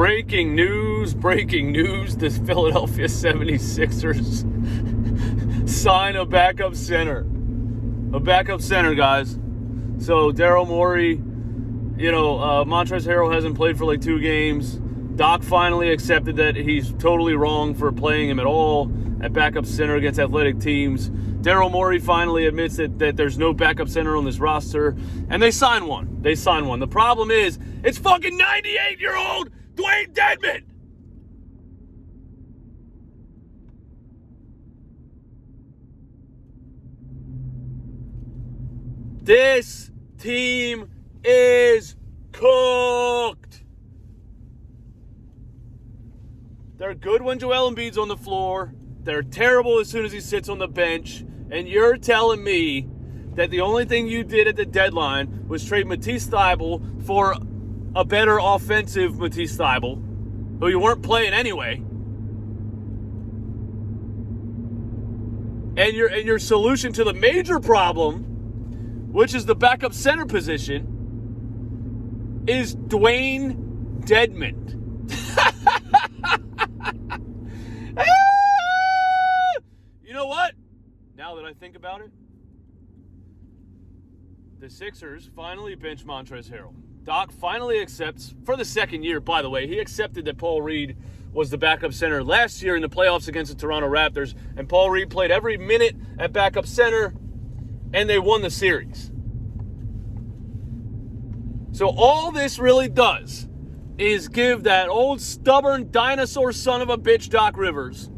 Breaking news. The Philadelphia 76ers sign a backup center. Guys. So Daryl Morey, Montrezl Harrell hasn't played for like 2 games. Doc finally accepted that he's totally wrong for playing him at all at backup center against athletic teams. Daryl Morey finally admits that there's no backup center on this roster, and they sign one. The problem is, it's fucking 98-year-old Dwayne Dedmon. This team is cooked. They're good when Joel Embiid's on the floor. They're terrible as soon as he sits on the bench. And you're telling me that the only thing you did at the deadline was trade Matisse Thybulle for a better offensive Matisse Thybulle, who you weren't playing anyway. And your solution to the major problem, which is the backup center position, is Dwayne Dedmon. You know what? Now that I think about it, the Sixers finally bench Montrezl Harrell. Doc finally accepts, for the second year, by the way, he accepted that Paul Reed was the backup center last year in the playoffs against the Toronto Raptors, and Paul Reed played every minute at backup center, and they won the series. So all this really does is give that old stubborn dinosaur son of a bitch Doc Rivers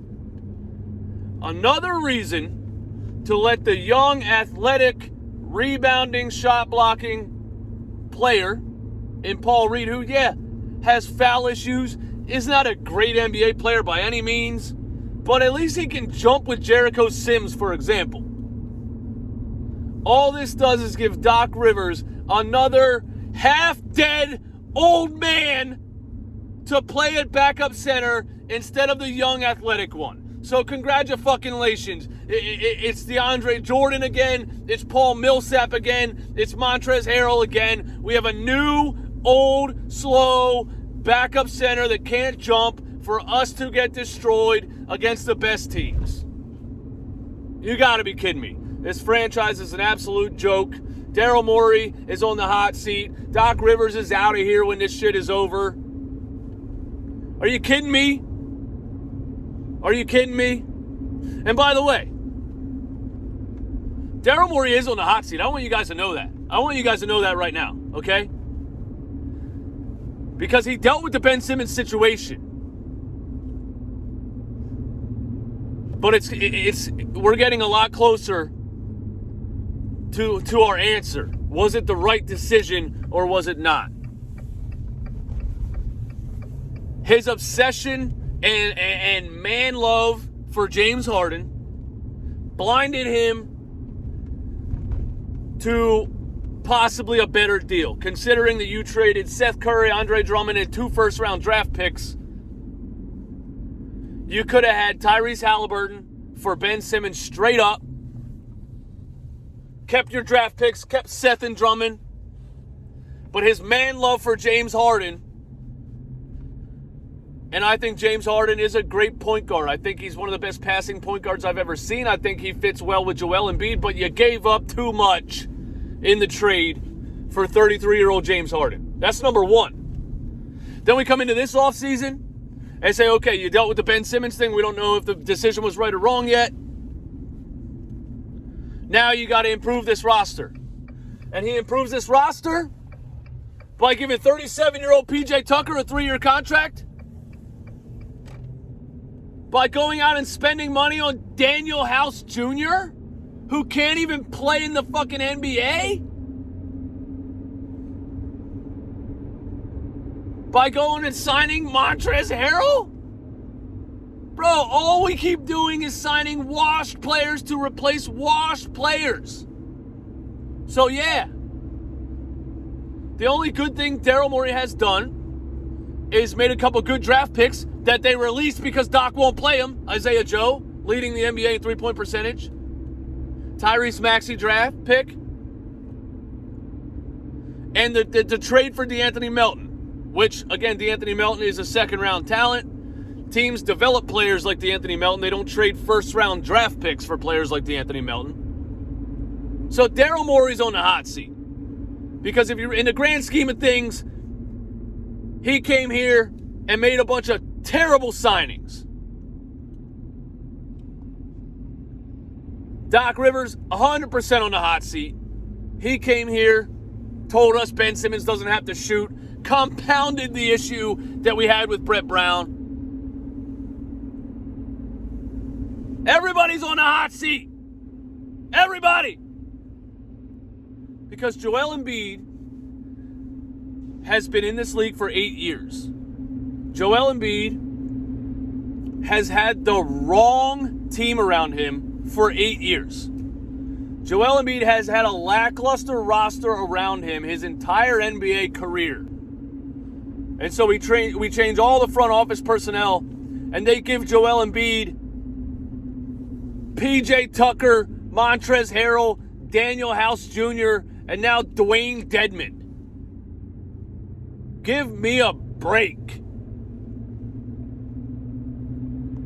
another reason to let the young, athletic, rebounding, shot-blocking player in Paul Reed, who, has foul issues, is not a great NBA player by any means, but at least he can jump with Jericho Sims, for example. All this does is give Doc Rivers another half-dead old man to play at backup center instead of the young, athletic one. So congratulations. It's DeAndre Jordan again. It's Paul Millsap again. It's Montrezl Harrell again. We have a new, old, slow backup center that can't jump for us to get destroyed against the best teams. You got to be kidding me. This franchise is an absolute joke. Daryl Morey is on the hot seat. Doc Rivers is out of here when this shit is over. Are you kidding me? And by the way, Daryl Morey is on the hot seat. I want you guys to know that. I want you guys to know that right now, okay? Because he dealt with the Ben Simmons situation. But we're getting a lot closer to our answer. Was it the right decision or was it not? His obsession and man love for James Harden blinded him to possibly a better deal. Considering that you traded Seth Curry, Andre Drummond, and 2 first-round draft picks, you could have had Tyrese Halliburton for Ben Simmons straight up, kept your draft picks, kept Seth and Drummond, but his man love for James Harden. And I think James Harden is a great point guard. I think he's one of the best passing point guards I've ever seen. I think he fits well with Joel Embiid, but you gave up too much in the trade for 33-year-old James Harden. That's number one. Then we come into this offseason and say, okay, you dealt with the Ben Simmons thing. We don't know if the decision was right or wrong yet. Now you got to improve this roster. And he improves this roster by giving 37-year-old PJ Tucker a 3-year contract, by going out and spending money on Daniel House Jr., who can't even play in the fucking NBA? By going and signing Montrezl Harrell? Bro, all we keep doing is signing washed players to replace washed players. So yeah, the only good thing Daryl Morey has done is made a couple good draft picks that they released because Doc won't play him. Isaiah Joe, leading the NBA in three-point percentage. Tyrese Maxey draft pick. And the trade for DeAnthony Melton. which, again, DeAnthony Melton is a second-round talent. Teams develop players like DeAnthony Melton. They don't trade first-round draft picks for players like DeAnthony Melton. So Daryl Morey's on the hot seat. Because if you're in the grand scheme of things, he came here and made a bunch of terrible signings. Doc Rivers, 100% on the hot seat. He came here, told us Ben Simmons doesn't have to shoot, compounded the issue that we had with Brett Brown. Everybody's on the hot seat. Everybody. Because Joel Embiid has been in this league for 8 years. Joel Embiid has had the wrong team around him for 8 years. Joel Embiid has had a lackluster roster around him his entire NBA career. And so we change all the front office personnel, and they give Joel Embiid PJ Tucker, Montrezl Harrell, Daniel House Jr., and now Dwayne Dedmon. Give me a break.